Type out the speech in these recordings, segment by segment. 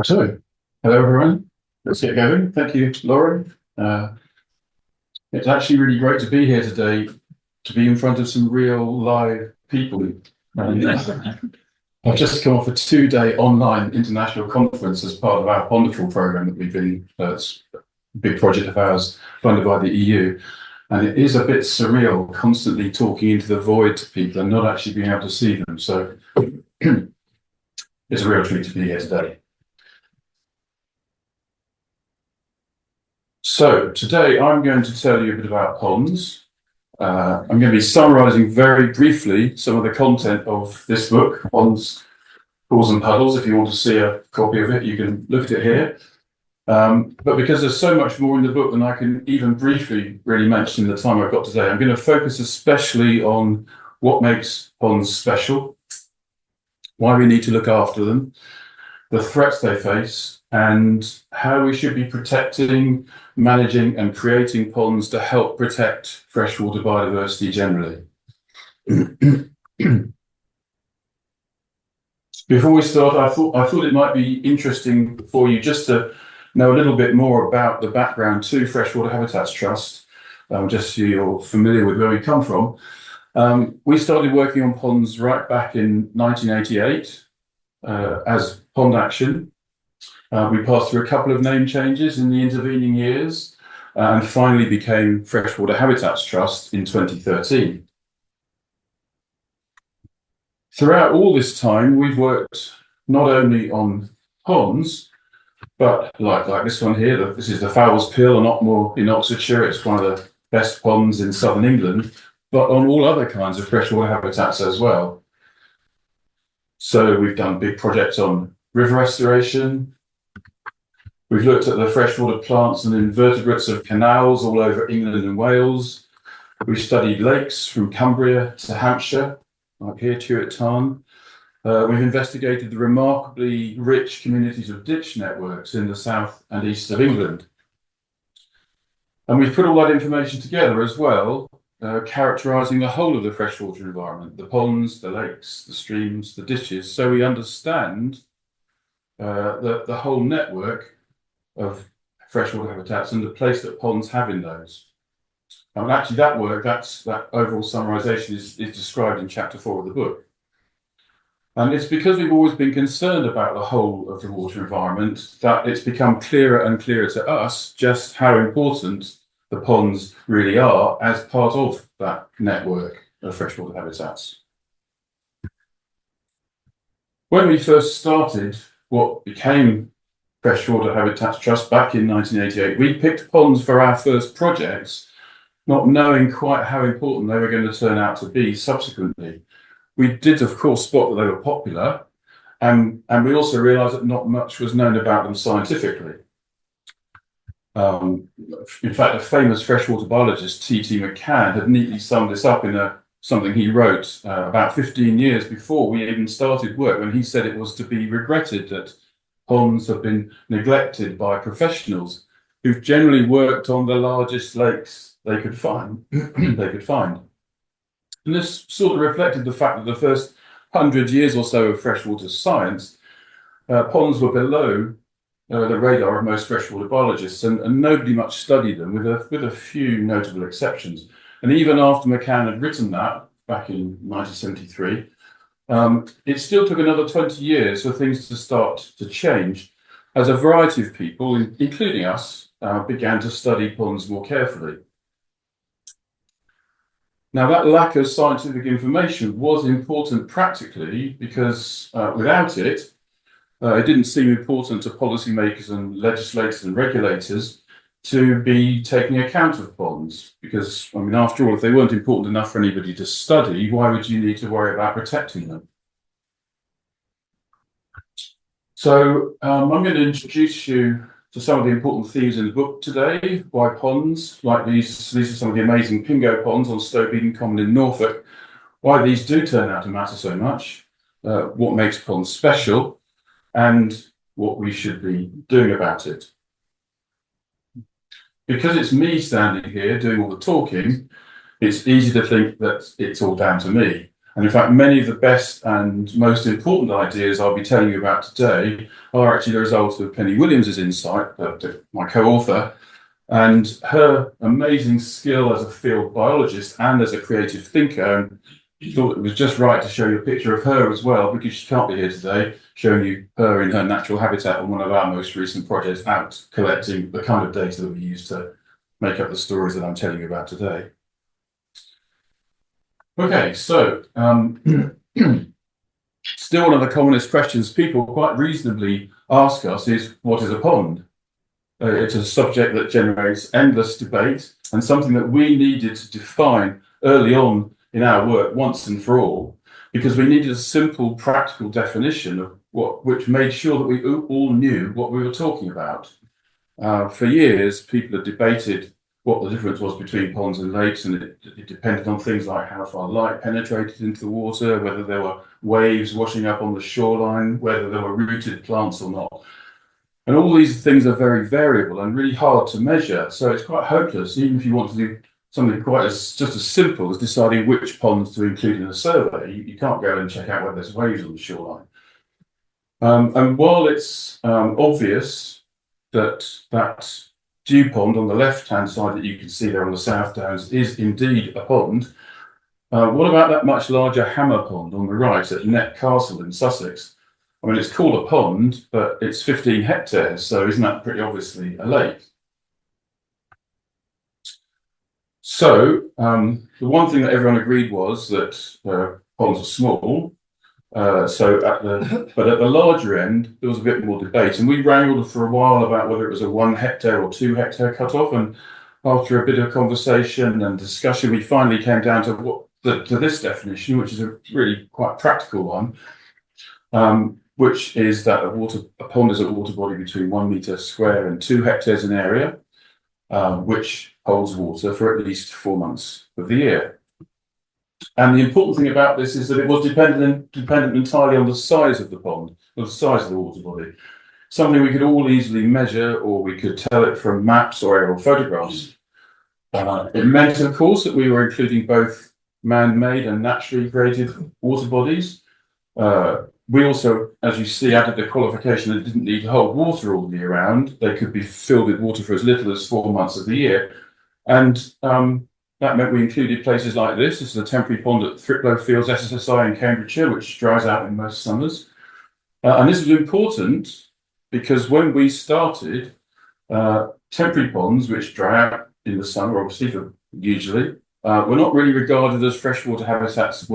So, hello everyone. Let's get going. Thank you, Lauren. It's actually really great to be here today, to be in front of some real live people. I've just come off a two-day online international conference as part of our wonderful program that we've been, it's a big project of ours funded by the EU. And it is a bit surreal constantly talking into the void to people and not actually being able to see them. So it's a real treat to be here today. So today I'm going to tell you a bit about ponds. I'm going to be summarising very briefly some of the content of this book, Ponds, Pools and Puddles. If you want to see a copy of it, you can look at it here. But because there's so much more in the book than I can even briefly really mention in the time I've got today, I'm going to focus especially on what makes ponds special, why we need to look after them, the threats they face, and how we should be protecting, managing and creating ponds to help protect freshwater biodiversity generally. Before we start, I thought it might be interesting for you just to know a little bit more about the background to Freshwater Habitat Trust, just so you're familiar with where we come from. We started working on ponds right back in 1988 as Pond Action. We passed through a couple of name changes in the intervening years and finally became Freshwater Habitat Trust in 2013. Throughout all this time, we've worked not only on ponds, but like this one here, this is the Fowl's Pill in Otmore in Oxfordshire. It's one of the best ponds in southern England, but on all other kinds of freshwater habitats as well. So we've done big projects on river restoration. We've looked at the freshwater plants and invertebrates of canals all over England and Wales. We've studied lakes from Cumbria to Hampshire, like here, Tuat Tarn. We've investigated the remarkably rich communities of ditch networks in the south and east of England. And we've put all that information together as well, characterising the whole of the freshwater environment, the ponds, the lakes, the streams, the ditches, so we understand the whole network of freshwater habitats and the place that ponds have in those. And actually that work, that overall summarisation is described in chapter 4 of the book. And it's because we've always been concerned about the whole of the water environment that it's become clearer and clearer to us just how important the ponds really are as part of that network of freshwater habitats. When we first started what became Freshwater Habitat Trust back in 1988, we picked ponds for our first projects, not knowing quite how important they were going to turn out to be subsequently. We did, of course, spot that they were popular, and we also realised that not much was known about them scientifically. In fact, a famous freshwater biologist, T.T. McCann, had neatly summed this up in something he wrote about 15 years before we even started work, when he said it was to be regretted that ponds have been neglected by professionals who've generally worked on the largest lakes they could find. And this sort of reflected the fact that the first 100 years or so of freshwater science, ponds were below the radar of most freshwater biologists, and nobody much studied them, with a few notable exceptions. And even after McCann had written that back in 1973, it still took another 20 years for things to start to change, as a variety of people, including us, began to study ponds more carefully. Now, that lack of scientific information was important practically because without it, it didn't seem important to policymakers and legislators and regulators to be taking account of ponds. Because, I mean, after all, if they weren't important enough for anybody to study, why would you need to worry about protecting them? So I'm going to introduce you to some of the important themes in the book today. Why ponds, like these are some of the amazing Pingo ponds on Stoke Eden Common in Norfolk, why these do turn out to matter so much, what makes ponds special, and what we should be doing about it. Because it's me standing here doing all the talking, it's easy to think that it's all down to me. And in fact, many of the best and most important ideas I'll be telling you about today are actually the result of Penny Williams's insight, my co-author, and her amazing skill as a field biologist and as a creative thinker. And she thought it was just right to show you a picture of her as well, because she can't be here today, showing you her in her natural habitat on one of our most recent projects out collecting the kind of data that we use to make up the stories that I'm telling you about today. Okay, so still one of the commonest questions people quite reasonably ask us is, what is a pond? It's a subject that generates endless debate and something that we needed to define early on in our work once and for all, because we needed a simple, practical definition of which made sure that we all knew what we were talking about. For years, people have debated what the difference was between ponds and lakes, and it depended on things like how far light penetrated into the water, whether there were waves washing up on the shoreline, whether there were rooted plants or not. And all these things are very variable and really hard to measure, so it's quite hopeless, even if you want to do something just as simple as deciding which ponds to include in a survey. You can't go and check out whether there's waves on the shoreline. And while it's obvious that dew pond on the left-hand side that you can see there on the South Downs is indeed a pond, what about that much larger Hammer Pond on the right at Net Castle in Sussex? I mean, it's called a pond, but it's 15 hectares, so isn't that pretty obviously a lake? So the one thing that everyone agreed was that ponds are small. But at the larger end, there was a bit more debate, and we wrangled for a while about whether it was a 1 hectare or 2 hectare cutoff. And after a bit of conversation and discussion, we finally came down to this definition, which is a really quite practical one, which is that a pond is a water body between 1 metre square and 2 hectares in area, which holds water for at least 4 months of the year. And the important thing about this is that it was dependent entirely on the size of the pond, or the size of the water body. Something we could all easily measure, or we could tell it from maps or aerial photographs. It meant, of course, that we were including both man-made and naturally created water bodies. We also, as you see, added the qualification that it didn't need to hold water all year round. They could be filled with water for as little as 4 months of the year. And that meant we included places like this. This is a temporary pond at Thriplow Fields SSSI in Cambridgeshire, which dries out in most summers. And this was important because when we started, temporary ponds, which dry out in the summer, obviously, usually, were not really regarded as freshwater habitats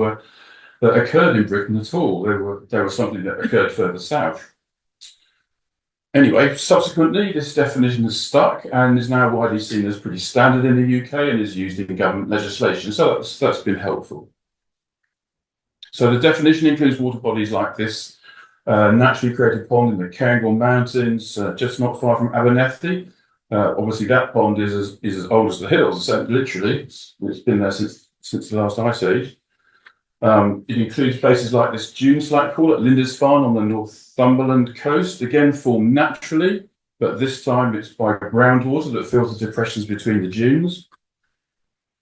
that occurred in Britain at all. They were something that occurred further south. Anyway, subsequently, this definition has stuck and is now widely seen as pretty standard in the UK and is used in government legislation. So that's been helpful. So the definition includes water bodies like this naturally created pond in the Cairngorm Mountains, just not far from Abernethy. Obviously, that pond is as old as the hills, so literally. It's been there since the last ice age. It includes places like this dune slate pool at Lindisfarne on the Northumberland coast, again formed naturally, but this time it's by groundwater that fills the depressions between the dunes.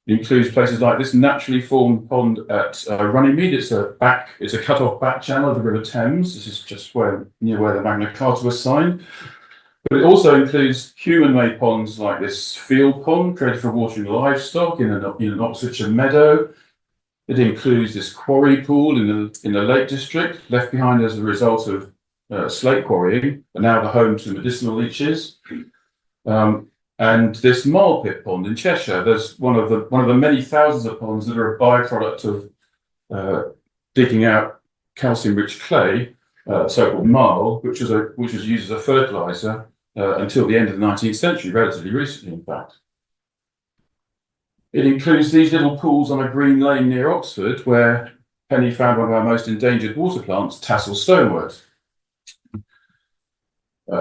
It includes places like this naturally formed pond at Runnymede. It's a cut-off back channel of the River Thames. This is just near where the Magna Carta was signed. But it also includes human-made ponds like this field pond created for watering livestock in an Oxfordshire meadow. It includes this quarry pool in the Lake District, left behind as a result of slate quarrying, but now the home to medicinal leeches. And this marl pit pond in Cheshire. There's one of the many thousands of ponds that are a byproduct of digging out calcium-rich clay, so-called marl, which was used as a fertilizer until the end of the 19th century, relatively recently, in fact. It includes these little pools on a green lane near Oxford, where Penny found one of our most endangered water plants, tassel stonewort.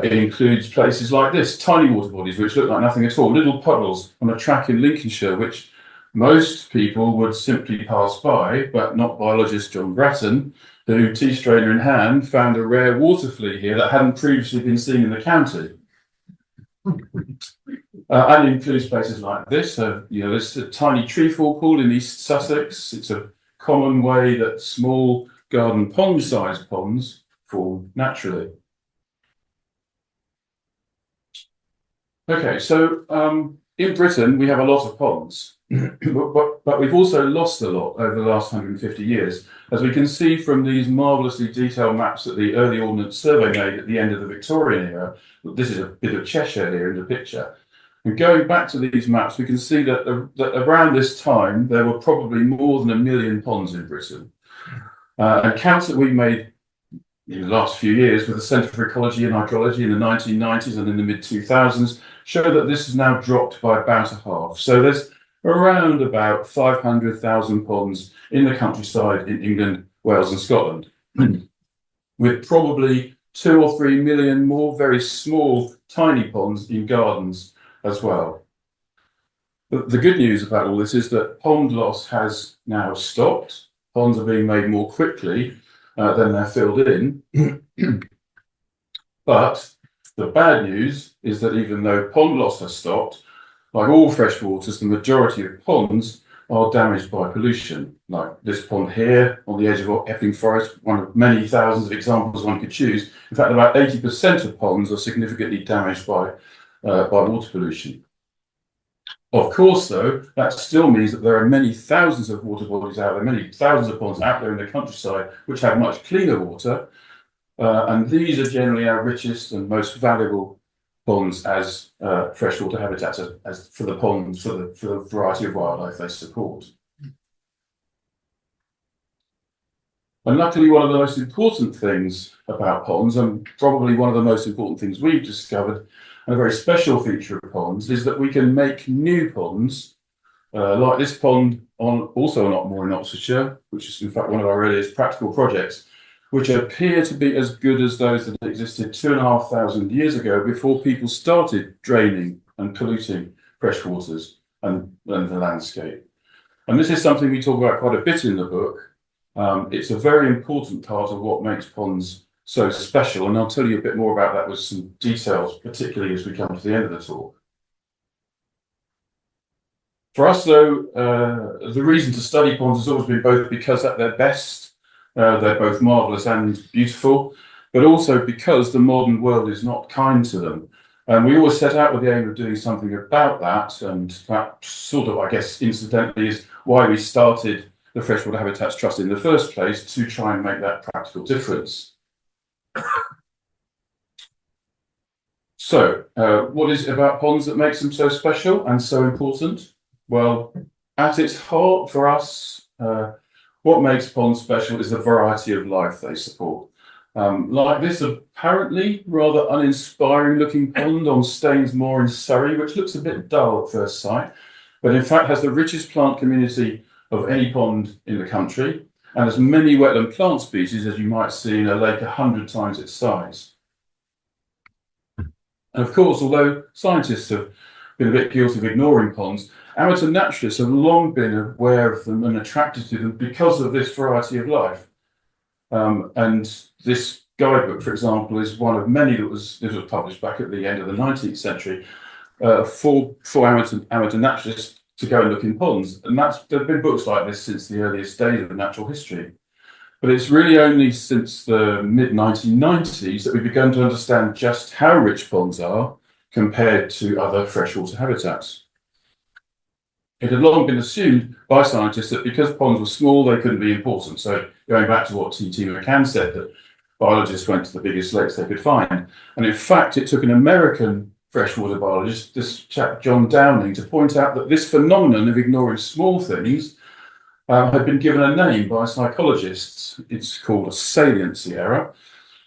It includes places like this, tiny water bodies, which look like nothing at all, little puddles on a track in Lincolnshire, which most people would simply pass by, but not biologist John Bratton, who, tea strainer in hand, found a rare water flea here that hadn't previously been seen in the county. And it includes places like this. There's a tiny trefoil pool in East Sussex. It's a common way that small garden pond-sized ponds form naturally. Okay, so in Britain, we have a lot of ponds, but we've also lost a lot over the last 150 years. As we can see from these marvellously detailed maps that the Early Ordnance Survey made at the end of the Victorian era, this is a bit of Cheshire here in the picture. And going back to these maps, we can see that, that around this time, there were probably more than 1 million ponds in Britain. And counts that we've made in the last few years with the Centre for Ecology and Hydrology in the 1990s and in the mid-2000s show that this has now dropped by about a half. So there's around about 500,000 ponds in the countryside in England, Wales and Scotland, with probably 2 or 3 million more very small, tiny ponds in gardens as well. But the good news about all this is that pond loss has now stopped. Ponds are being made more quickly than they're filled in. But the bad news is that even though pond loss has stopped, like all freshwaters, the majority of ponds are damaged by pollution. Like this pond here on the edge of Epping Forest, one of many thousands of examples one could choose. In fact, about 80% of ponds are significantly damaged by water pollution. Of course, though, that still means that there are many thousands of water bodies out there, many thousands of ponds out there in the countryside, which have much cleaner water. And these are generally our richest and most valuable ponds as freshwater habitats, as for the ponds, for the variety of wildlife they support. And luckily, one of the most important things about ponds, and probably one of the most important things we've discovered, and a very special feature of ponds, is that we can make new ponds, like this pond also on Otmoor in Oxfordshire, which is in fact one of our earliest practical projects, which appear to be as good as those that existed 2,500 years ago before people started draining and polluting freshwaters and the landscape. And this is something we talk about quite a bit in the book. It's a very important part of what makes ponds so special, and I'll tell you a bit more about that with some details, particularly as we come to the end of the talk. For us, though, the reason to study ponds has always been both because at their best, they're both marvellous and beautiful, but also because the modern world is not kind to them. And we always set out with the aim of doing something about that, and that sort of, I guess, incidentally is why we started the Freshwater Habitat Trust in the first place, to try and make that practical difference. So, what is it about ponds that makes them so special and so important? Well, at its heart for us, what makes ponds special is the variety of life they support. Like this apparently rather uninspiring looking pond on Staines Moor in Surrey, which looks a bit dull at first sight, but in fact has the richest plant community of any pond in the country, and as many wetland plant species as you might see in a lake 100 times its size. And of course, although scientists have been a bit guilty of ignoring ponds, amateur naturalists have long been aware of them and attracted to them because of this variety of life. And this guidebook, for example, is one of many that was published back at the end of the 19th century for amateur naturalists to go and look in ponds. And there have been books like this since the earliest days of natural history. But it's really only since the mid-1990s that we've begun to understand just how rich ponds are compared to other freshwater habitats. It had long been assumed by scientists that because ponds were small, they couldn't be important. So going back to what T.T. McCann said, that biologists went to the biggest lakes they could find. And in fact, it took an American freshwater biologist, this chap John Downing, to point out that this phenomenon of ignoring small things had been given a name by psychologists. It's called a saliency error.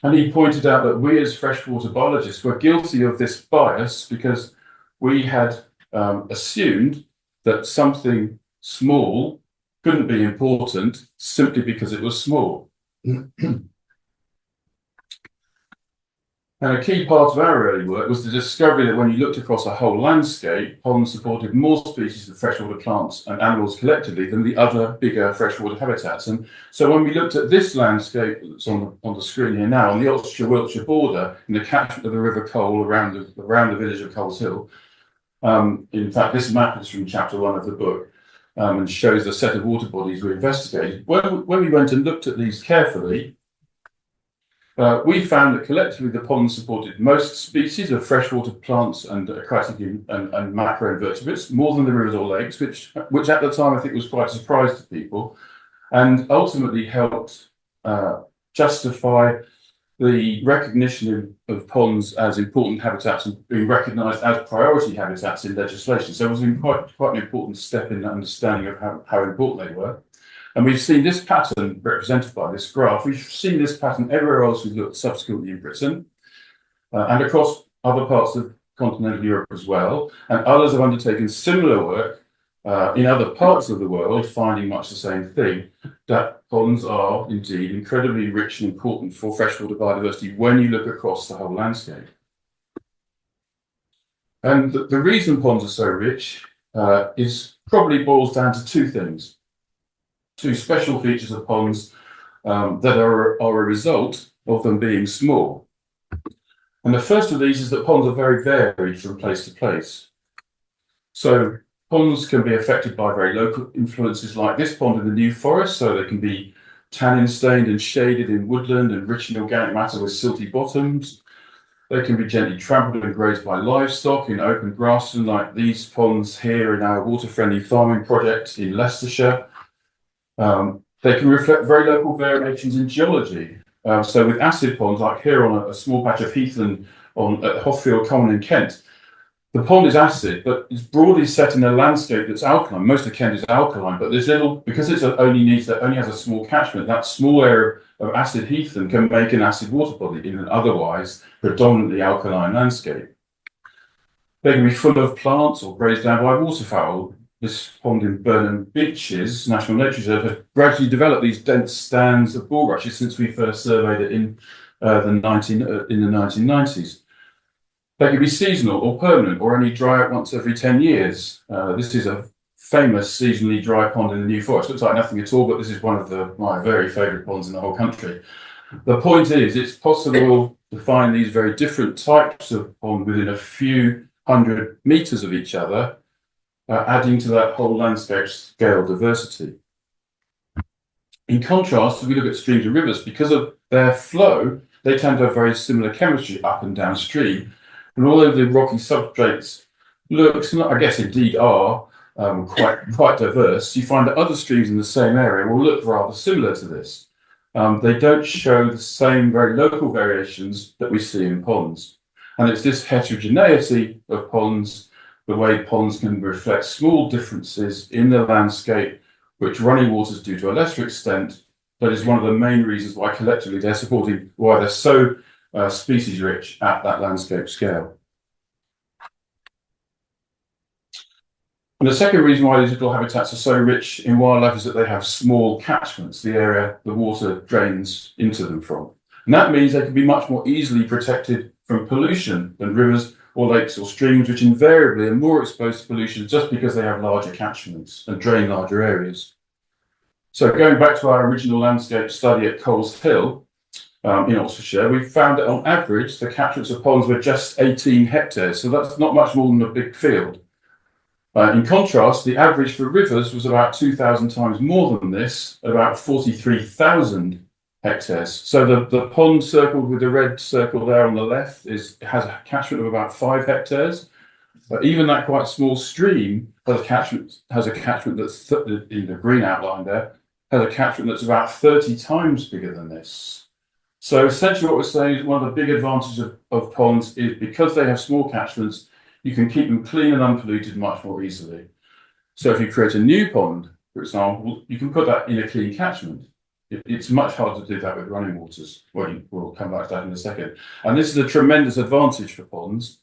And he pointed out that we as freshwater biologists were guilty of this bias because we had assumed that something small couldn't be important simply because it was small. And a key part of our early work was the discovery that when you looked across a whole landscape, ponds supported more species of freshwater plants and animals collectively than the other bigger freshwater habitats. And so when we looked at this landscape that's on the screen here now, on the Oxfordshire-Wiltshire border, in the catchment of the River Cole around the village of Coles Hill, in fact, this map is from chapter 1 of the book. and shows a set of water bodies we investigated. When we went and looked at these carefully, we found that collectively the ponds supported most species of freshwater plants and aquatic and macroinvertebrates, more than the rivers or lakes, which at the time I think was quite a surprise to people, and ultimately helped justify the recognition of ponds as important habitats and being recognised as priority habitats in legislation. So it was quite an important step in understanding of how important they were. And we've seen this pattern represented by this graph. We've seen this pattern everywhere else we've looked subsequently in Britain and across other parts of continental Europe as well. And others have undertaken similar work in other parts of the world, finding much the same thing, that ponds are indeed incredibly rich and important for freshwater biodiversity when you look across the whole landscape. And the reason ponds are so rich probably boils down to two things. Two special features of ponds that are a result of them being small. And the first of these is that ponds are very varied from place to place. So ponds can be affected by very local influences like this pond in the New Forest, so they can be tannin stained and shaded in woodland and rich in organic matter with silty bottoms. They can be gently trampled and grazed by livestock in open grassland like these ponds here in our water-friendly farming project in Leicestershire. They can reflect very local variations in geology. So with acid ponds, like here on a small patch of heathland at Hothfield Common in Kent, the pond is acid, but it's broadly set in a landscape that's alkaline. Most of Kent is alkaline, but there's because it only has a small catchment, that small area of acid heathland can make an acid water body in an otherwise predominantly alkaline landscape. They can be full of plants or grazed down by waterfowl. This pond in Burnham Beeches National Nature Reserve has gradually developed these dense stands of bulrushes since we first surveyed it in the 1990s. They can be seasonal or permanent, or only dry out once every 10 years. This is a famous seasonally dry pond in the New Forest. Looks like nothing at all, but this is one of my very favourite ponds in the whole country. The point is, it's possible to find these very different types of pond within a few hundred metres of each other, adding to that whole landscape scale diversity. In contrast, if we look at streams and rivers, because of their flow, they tend to have very similar chemistry up and downstream. And although the rocky substrates I guess indeed are quite diverse, you find that other streams in the same area will look rather similar to this. They don't show the same very local variations that we see in ponds. And it's this heterogeneity of ponds, the way ponds can reflect small differences in the landscape, which running waters do to a lesser extent, that is one of the main reasons why collectively they're so species rich at that landscape scale. And the second reason why these little habitats are so rich in wildlife is that they have small catchments, the area the water drains into them from. And that means they can be much more easily protected from pollution than rivers or lakes or streams, which invariably are more exposed to pollution just because they have larger catchments and drain larger areas. So going back to our original landscape study at Coles Hill in Oxfordshire, we found that on average, the catchments of ponds were just 18 hectares. So that's not much more than a big field. In contrast, the average for rivers was about 2,000 times more than this, about 43,000 hectares. So the pond circled with the red circle there on the left has a catchment of about 5 hectares. But even that quite small stream has a catchment that's in the green outline there, has a catchment that's about 30 times bigger than this. So essentially what we're saying is one of the big advantages of ponds is because they have small catchments, you can keep them clean and unpolluted much more easily. So if you create a new pond, for example, you can put that in a clean catchment. It's much harder to do that with running waters. We'll come back to that in a second. And this is a tremendous advantage for ponds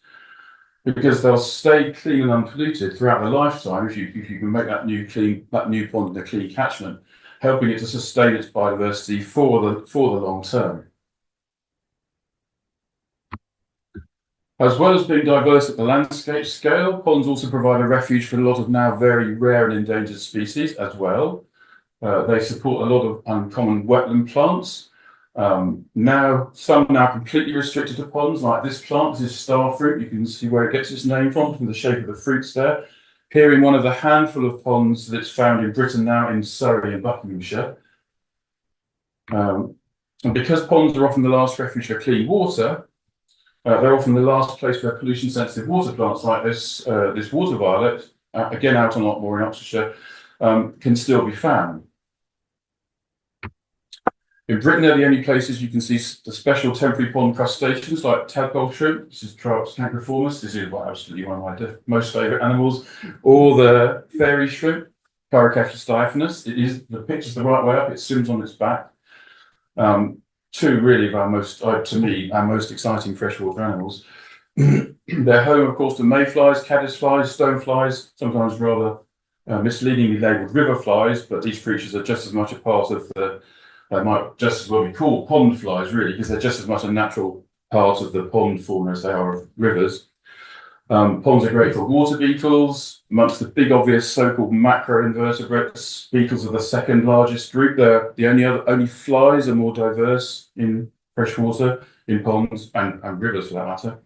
because they'll stay clean and unpolluted throughout their lifetime if you can make that new pond in a clean catchment, helping it to sustain its biodiversity for the long term. As well as being diverse at the landscape scale, ponds also provide a refuge for a lot of now very rare and endangered species as well. They support a lot of uncommon wetland plants. Some now completely restricted to ponds, like this plant. This is starfruit. You can see where it gets its name from the shape of the fruits there. here in one of the handful of ponds that's found in Britain now in Surrey and Buckinghamshire. And because ponds are often the last refuge for clean water, they're often the last place where pollution-sensitive water plants like this water violet, again out a lot more in Oxfordshire, can still be found. In Britain, they're the only places you can see the special temporary pond crustaceans like tadpole shrimp. This is Trout cancriformis. This is absolutely one of my most favourite animals. Or the fairy shrimp, Chirocactus diaphanous. The picture's the right way up. It swims on its back. Two really of our most exciting freshwater animals. They're home, of course, to mayflies, caddisflies, stoneflies, sometimes rather misleadingly labelled river flies, but these creatures are just as much a part of the just as what we call pond flies, really, because they're just as much a natural part of the pond fauna as they are of rivers. Ponds are great for water beetles. Amongst the big obvious so-called macroinvertebrates, beetles are the second largest group. They're the only flies are more diverse in freshwater, in ponds and rivers for that matter.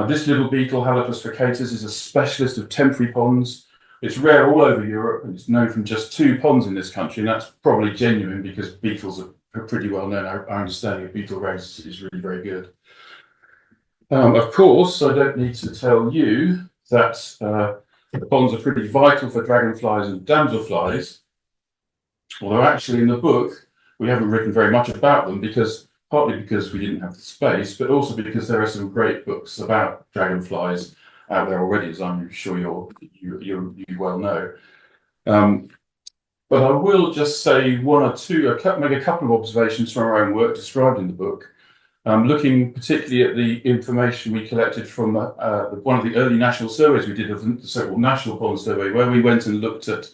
This little beetle, Halopus furcatus, is a specialist of temporary ponds. It's rare all over Europe, and it's known from just 2 ponds in this country, and that's probably genuine because beetles are pretty well known. Our understanding of beetle race is really very good. Of course, I don't need to tell you that the ponds are pretty vital for dragonflies and damselflies, although actually in the book we haven't written very much about them, partly because we didn't have the space, but also because there are some great books about dragonflies out there already, as I'm sure you well know. But I will just say one or two, make a couple of observations from our own work described in the book, looking particularly at the information we collected from one of the early national surveys we did of the so-called National Pond Survey, where we went and looked at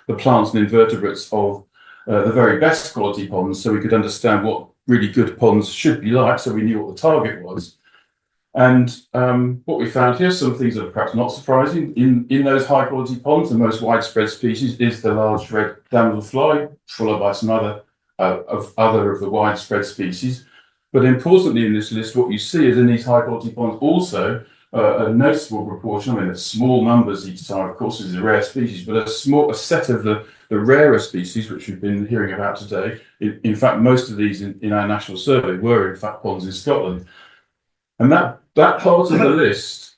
the plants and invertebrates of the very best quality ponds, so we could understand what really good ponds should be like, so we knew what the target was. And what we found here, some things that are perhaps not surprising. In those high quality ponds, the most widespread species is the large red damselfly, followed by some other of the widespread species. But importantly in this list, what you see is in these high quality ponds also a noticeable proportion, I mean, it's small numbers each time, of course, is a rare species, but a set of the rarer species, which we've been hearing about today. In fact, most of these in our national survey were in fact ponds in Scotland. And that part of the list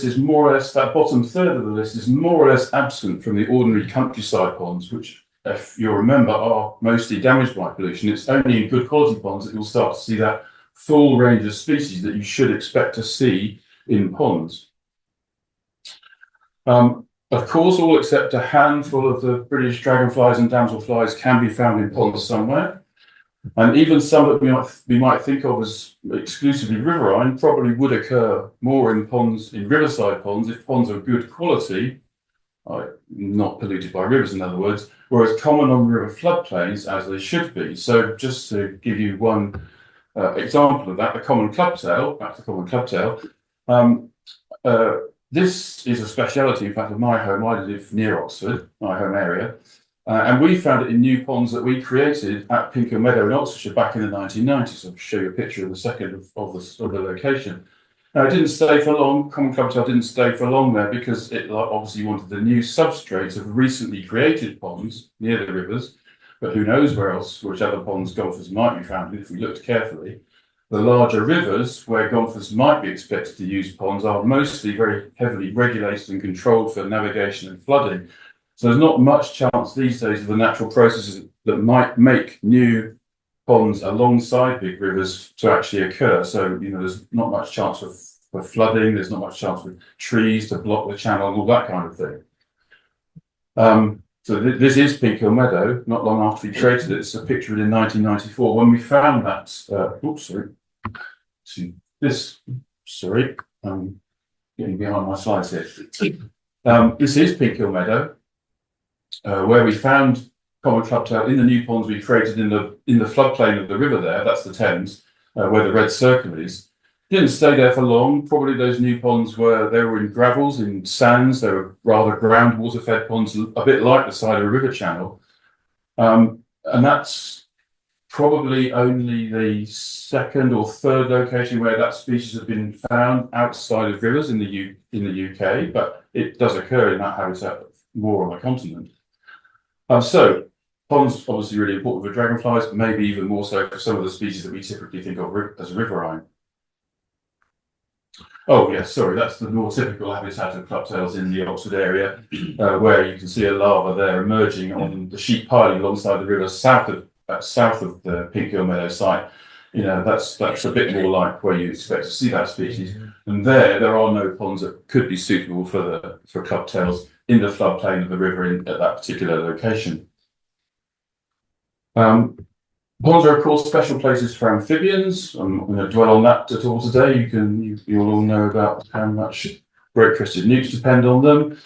is more or less, that bottom third of the list is more or less absent from the ordinary countryside ponds, which, if you'll remember, are mostly damaged by pollution. It's only in good quality ponds that you'll start to see that full range of species that you should expect to see in ponds. Of course, all except a handful of the British dragonflies and damselflies can be found in ponds somewhere. And even some that we might think of as exclusively riverine probably would occur more in ponds, in riverside ponds, if ponds are good quality, not polluted by rivers, in other words, whereas common on river floodplains as they should be. So just to give you one example of that, the common clubtail, back to common clubtail, this is a speciality, in fact, of my home. I live near Oxford, my home area. And we found it in new ponds that we created at Pinker Meadow in Oxfordshire back in the 1990s. I'll show you a picture in a second of the location. Now, it didn't stay for long. Common clubtail didn't stay for long there because it obviously wanted the new substrate of recently created ponds near the rivers. But who knows which other ponds golfers might be found in if we looked carefully. The larger rivers where golfers might be expected to use ponds are mostly very heavily regulated and controlled for navigation and flooding. So there's not much chance these days of the natural processes that might make new ponds alongside big rivers to actually occur. So, there's not much chance for flooding, there's not much chance for trees to block the channel and all that kind of thing. So this is Pinker Meadow, not long after we created it. It's a picture in 1994 when we found that, getting behind my slides here. This is Pinker Meadow. Where we found common clubtail in the new ponds we created in the floodplain of the river there, that's the Thames, where the red circle is. Didn't stay there for long. Probably those new ponds were in gravels, in sands. They were rather groundwater fed ponds, a bit like the side of a river channel. And that's probably only the second or third location where that species has been found outside of rivers in the UK, but it does occur in that habitat more on the continent. So ponds obviously really important for dragonflies, maybe even more so for some of the species that we typically think of as riverine. Oh yes, sorry, that's the more typical habitat of clubtails in the Oxford area, where you can see a larva there emerging on the sheep piling alongside the river south of the Pink Hill Meadow site. You know, that's a bit more like where you expect to see that species. And there are no ponds that could be suitable for clubtails in the floodplain of the river at that particular location. Ponds are, of course, special places for amphibians. I'm not going to dwell on that at all today. You'll all know about how much great-crested newts depend on them.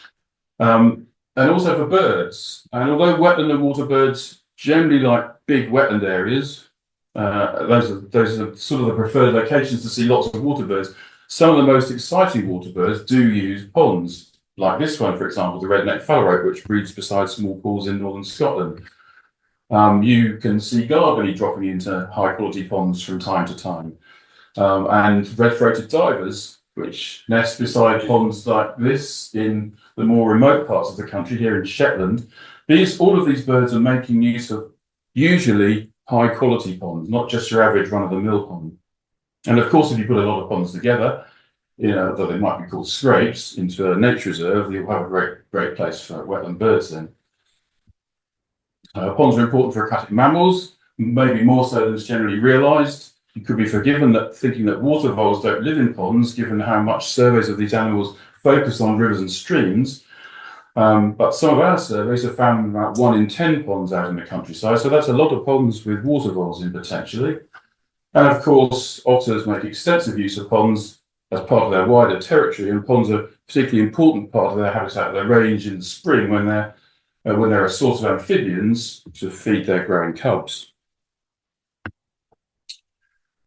And also for birds. And although wetland and water birds generally like big wetland areas, those are sort of the preferred locations to see lots of water birds. Some of the most exciting water birds do use ponds, like this one, for example, the red-necked phalarope, which breeds beside small pools in northern Scotland. You can see gargony dropping into high-quality ponds from time to time. And red-throated divers, which nest beside ponds like this in the more remote parts of the country, here in Shetland. All of these birds are making use of usually high-quality ponds, not just your average run-of-the-mill pond. And of course, if you put a lot of ponds together, you know, though they might be called scrapes, into a nature reserve, you'll have a great place for wetland birds then. Ponds are important for aquatic mammals, maybe more so than is generally realised. You could be forgiven that thinking that water voles don't live in ponds, given how much surveys of these animals focus on rivers and streams. But some of our surveys have found about 1 in 10 ponds out in the countryside, so that's a lot of ponds with water voles in potentially. And of course, otters make extensive use of ponds as part of their wider territory, and ponds are a particularly important part of their habitat, their range in the spring when they're a source of amphibians to feed their growing cubs.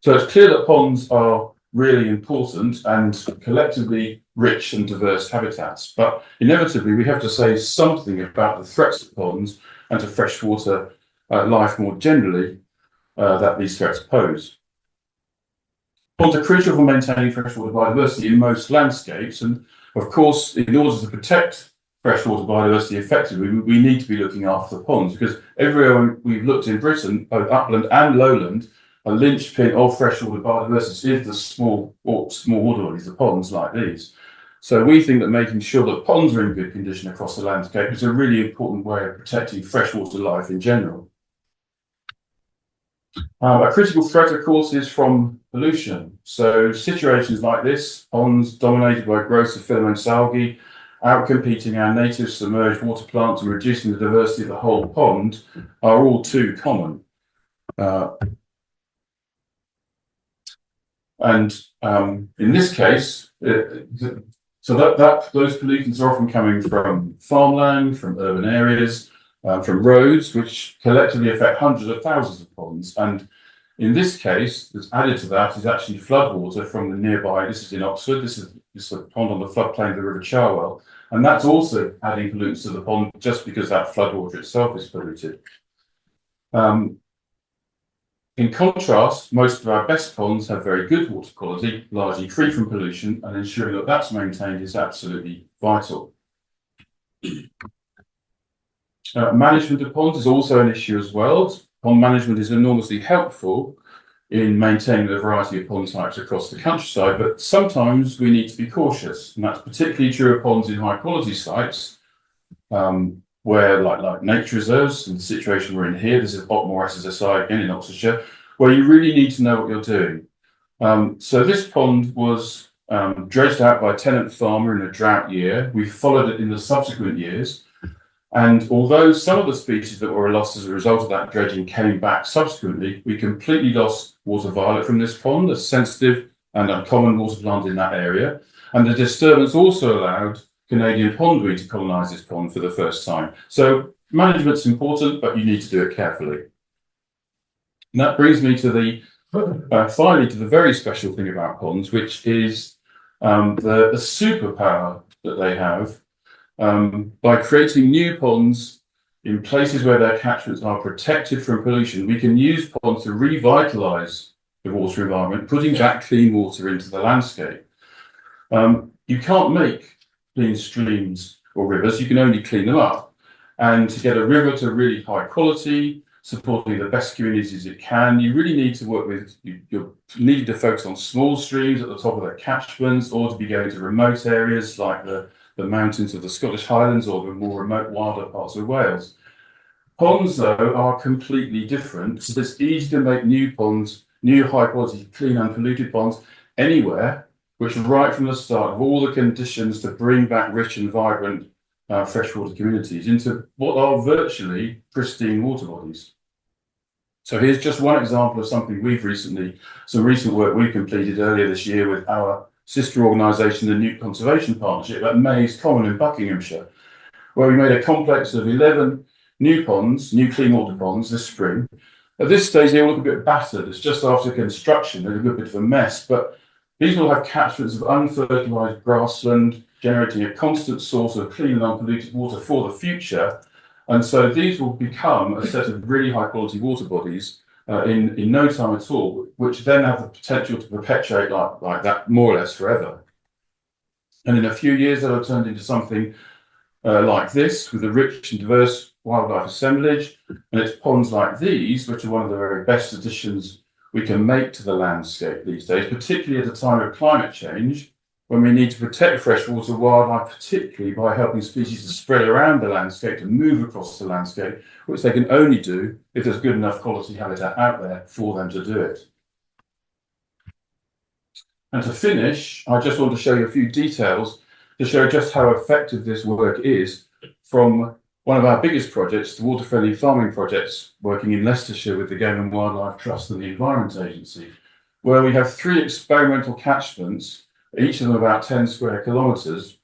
So it's clear that ponds are really important and collectively rich and diverse habitats, but inevitably we have to say something about the threats to ponds and to freshwater life more generally that these threats pose. Ponds are crucial for maintaining freshwater biodiversity in most landscapes, and of course, in order to protect freshwater biodiversity effectively, we need to be looking after the ponds, because everywhere we've looked in Britain, both upland and lowland, a linchpin of freshwater biodiversity is the small water bodies, the ponds like these. So we think that making sure that ponds are in good condition across the landscape is a really important way of protecting freshwater life in general. A critical threat, of course, is from pollution. So situations like this, ponds dominated by growth of filamentous algae, outcompeting our native submerged water plants and reducing the diversity of the whole pond, are all too common. In this case, those pollutants are often coming from farmland, from urban areas, from roads, which collectively affect hundreds of thousands of ponds. And in this case, that's added to that is actually floodwater from the nearby, this is in Oxford, this is a pond on the floodplain of the River Cherwell, and that's also adding pollutants to the pond just because that floodwater itself is polluted. In contrast, most of our best ponds have very good water quality, largely free from pollution, and ensuring that that's maintained is absolutely vital. Management of ponds is also an issue as well. Pond management is enormously helpful in maintaining the variety of pond types across the countryside, but sometimes we need to be cautious, and that's particularly true of ponds in high-quality sites, where, like nature reserves, and the situation we're in here, this is Otmore SSSI again in Oxfordshire, where you really need to know what you're doing. So this pond was dredged out by a tenant farmer in a drought year. We followed it in the subsequent years. And although some of the species that were lost as a result of that dredging came back subsequently, we completely lost water violet from this pond, a sensitive and uncommon water plant in that area. And the disturbance also allowed Canadian pondweed to colonise this pond for the first time. So management's important, but you need to do it carefully. And that brings me to finally to the very special thing about ponds, which is the superpower that they have by creating new ponds in places where their catchments are protected from pollution, we can use ponds to revitalise the water environment, putting back clean water into the landscape. You can't make clean streams or rivers, you can only clean them up. And to get a river to really high quality, supporting the best communities it can, you really need to work with, you're needing to focus on small streams at the top of their catchments, or to be going to remote areas like the mountains of the Scottish Highlands or the more remote wilder parts of Wales. Ponds, though, are completely different. So it's easy to make new ponds, new high quality, clean, unpolluted ponds anywhere, which right from the start have all the conditions to bring back rich and vibrant freshwater communities into what are virtually pristine water bodies. So here's just one example of something some recent work we completed earlier this year with our sister organisation, the Newt Conservation Partnership at Mays Common in Buckinghamshire, where we made a complex of 11 new ponds, new clean water ponds this spring. At this stage, they all look a bit battered. It's just after construction, they're a bit of a mess, but these will have catchments of unfertilised grassland, generating a constant source of clean and unpolluted water for the future. And so these will become a set of really high quality water bodies in no time at all, which then have the potential to perpetuate like that more or less forever. And in a few years, they'll have turned into something like this, with a rich and diverse wildlife assemblage. And it's ponds like these, which are one of the very best additions we can make to the landscape these days, particularly at a time of climate change, when we need to protect freshwater wildlife, particularly by helping species to spread around the landscape, to move across the landscape, which they can only do if there's good enough quality habitat out there for them to do it. And to finish, I just want to show you a few details to show just how effective this work is from one of our biggest projects, the water-friendly farming projects, working in Leicestershire with the Game and Wildlife Trust and the Environment Agency, where we have 3 experimental catchments, each of them about 10 square kilometres,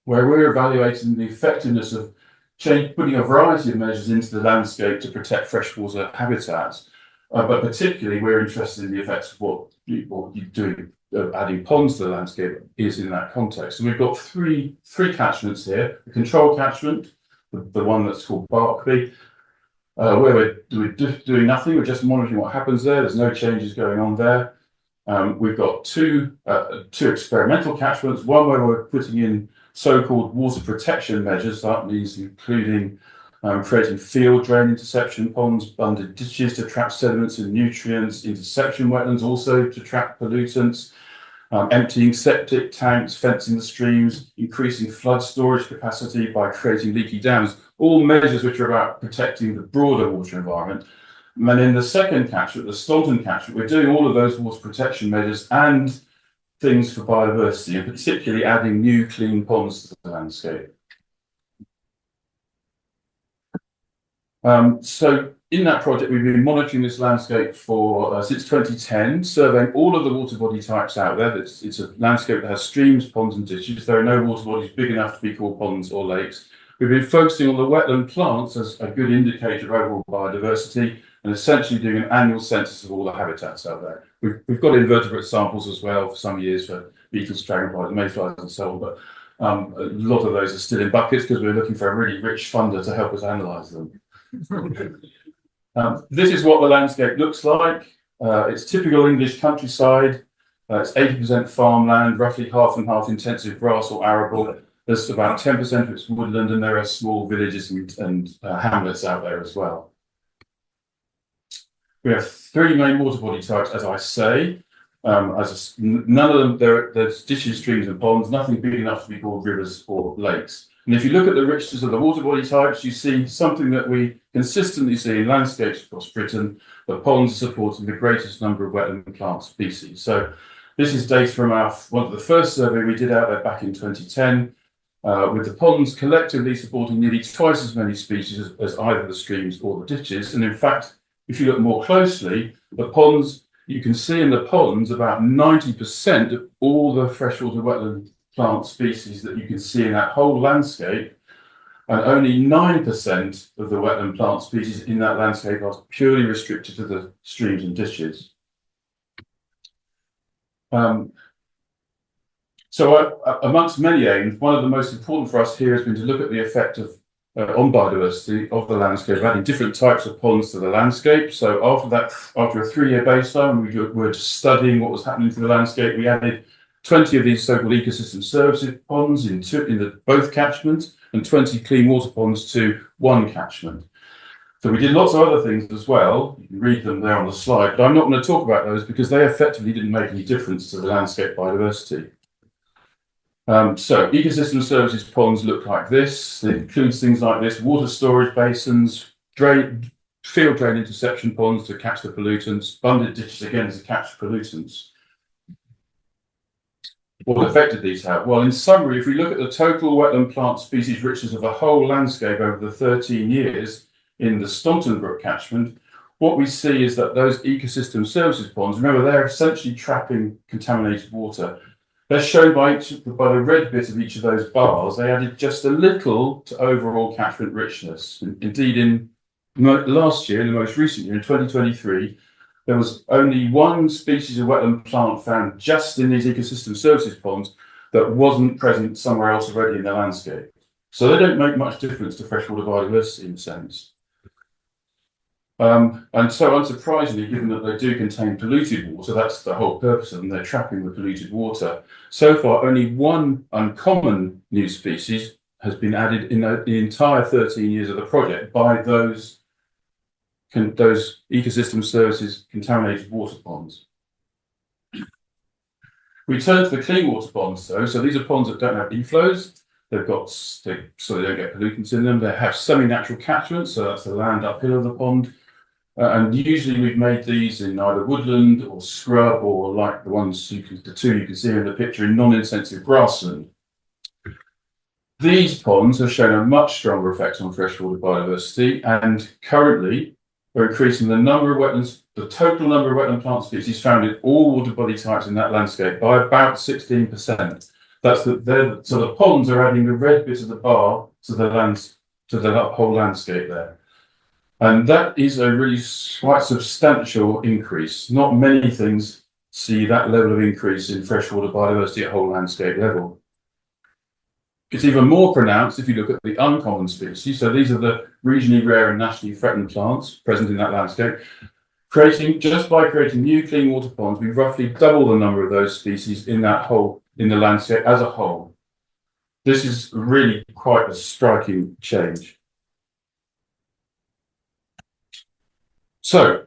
where we're evaluating the effectiveness of putting a variety of measures into the landscape to protect freshwater habitats. But particularly, we're interested in the effects of what you do, adding ponds to the landscape is in that context. And we've got three catchments here: the control catchment, the one that's called Barkby, where we're doing nothing, we're just monitoring what happens there. There's no changes going on there. We've got two experimental catchments, one where we're putting in so-called water protection measures. That means including creating field drain interception ponds, bunded ditches to trap sediments and nutrients, intersection wetlands also to trap pollutants, emptying septic tanks, fencing the streams, increasing flood storage capacity by creating leaky dams, all measures which are about protecting the broader water environment. And then in the second catchment, the Staunton catchment, we're doing all of those water protection measures and things for biodiversity, and particularly adding new clean ponds to the landscape. So in that project, we've been monitoring this landscape for since 2010, surveying all of the water body types out there. It's a landscape that has streams, ponds and ditches. There are no water bodies big enough to be called ponds or lakes. We've been focusing on the wetland plants as a good indicator of overall biodiversity, and essentially doing an annual census of all the habitats out there. We've got invertebrate samples as well for some years for beetles, dragonflies, mayflies and so on, but a lot of those are still in buckets because we're looking for a really rich funder to help us analyse them. This is what the landscape looks like. It's typical English countryside. It's 80% farmland, roughly half and half intensive grass or arable. There's about 10% of it's woodland, and there are small villages and hamlets out there as well. We have 3 main water body types, as I say. None of them, there's ditches, streams and ponds, nothing big enough to be called rivers or lakes. And if you look at the richness of the water body types, you see something that we consistently see in landscapes across Britain, that ponds are supporting the greatest number of wetland plant species. So this is data from one of the first survey we did out there back in 2010, with the ponds collectively supporting nearly twice as many species as either the streams or the ditches. And in fact, if you look more closely, the ponds, you can see in the ponds about 90% of all the freshwater wetland plant species that you can see in that whole landscape, and only 9% of the wetland plant species in that landscape are purely restricted to the streams and ditches. So amongst many aims, one of the most important for us here has been to look at the effect of on biodiversity of the landscape, adding different types of ponds to the landscape. So after a 3-year baseline, we were just studying what was happening to the landscape. We added 20 of these so-called ecosystem services ponds in both catchments, and 20 clean water ponds to one catchment. So we did lots of other things as well. You can read them there on the slide, but I'm not going to talk about those because they effectively didn't make any difference to the landscape biodiversity. So ecosystem services ponds look like this. It includes things like this: water storage basins, field drain interception ponds to catch the pollutants, bunded ditches again to catch pollutants. What effect did these have? Well, in summary, if we look at the total wetland plant species richness of the whole landscape over the 13 years in the Staunton Brook catchment, what we see is that those ecosystem services ponds, remember, they're essentially trapping contaminated water. They're shown by the red bit of each of those bars. They added just a little to overall catchment richness. Indeed, in last year, in the most recent year, in 2023, there was only one species of wetland plant found just in these ecosystem services ponds that wasn't present somewhere else already in the landscape. So they don't make much difference to freshwater biodiversity in a sense. And so unsurprisingly, given that they do contain polluted water, that's the whole purpose of them, they're trapping the polluted water. So far, only one uncommon new species has been added in the entire 13 years of the project by those ecosystem services contaminated water ponds. We turn to the clean water ponds though. So these are ponds that don't have inflows. So they don't get pollutants in them. They have semi-natural catchments, so that's the land uphill of the pond. And usually we've made these in either woodland or scrub, or like the two you can see in the picture, in non-intensive grassland. These ponds have shown a much stronger effect on freshwater biodiversity, and currently we're increasing the number of wetlands, the total number of wetland plant species found in all water body types in that landscape by about 16%. So the ponds are adding the red bit of the bar to the whole landscape there. And that is a really quite substantial increase. Not many things see that level of increase in freshwater biodiversity at whole landscape level. It's even more pronounced if you look at the uncommon species. So these are the regionally rare and nationally threatened plants present in that landscape. Just by creating new clean water ponds, we roughly double the number of those species in the landscape as a whole. This is really quite a striking change. So,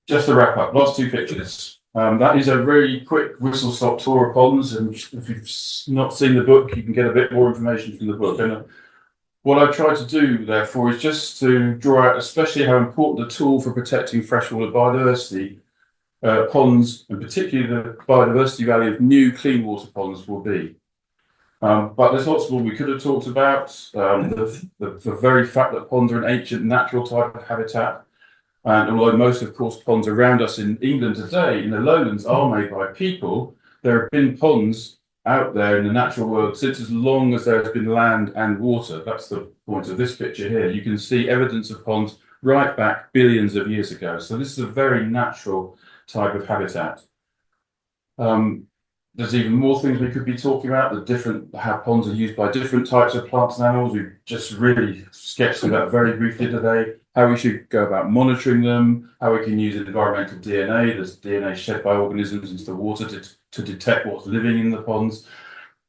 just to wrap up, last two pictures. That is a really quick whistle-stop tour of ponds, and if you've not seen the book, you can get a bit more information from the book. And what I've tried to do, therefore, is just to draw out especially how important a tool for protecting freshwater biodiversity, ponds, and particularly the biodiversity value of new clean water ponds will be. But there's lots more we could have talked about. The very fact that ponds are an ancient natural type of habitat. And although most, of course, ponds around us in England today, in the lowlands, are made by people, there have been ponds out there in the natural world since as long as there has been land and water. That's the point of this picture here. You can see evidence of ponds right back billions of years ago. So this is a very natural type of habitat. There's even more things we could be talking about, how ponds are used by different types of plants and animals. We've just really sketched that very briefly today, how we should go about monitoring them, how we can use environmental DNA, there's DNA shed by organisms into the water to detect what's living in the ponds,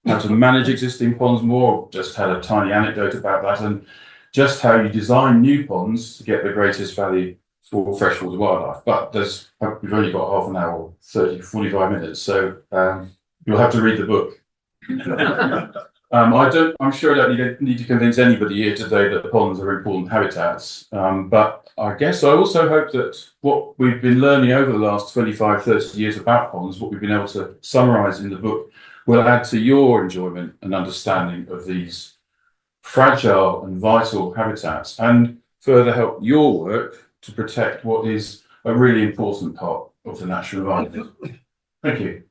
how to manage existing ponds more, just had a tiny anecdote about that, and just how you design new ponds to get the greatest value for freshwater wildlife. But we've only got half an hour, 30, 45 minutes, so you'll have to read the book. I'm sure I don't need to convince anybody here today that ponds are important habitats. But I guess I also hope that what we've been learning over the last 25, 30 years about ponds, what we've been able to summarize in the book, will add to your enjoyment and understanding of these fragile and vital habitats, and further help your work to protect what is a really important part of the natural environment. Thank you.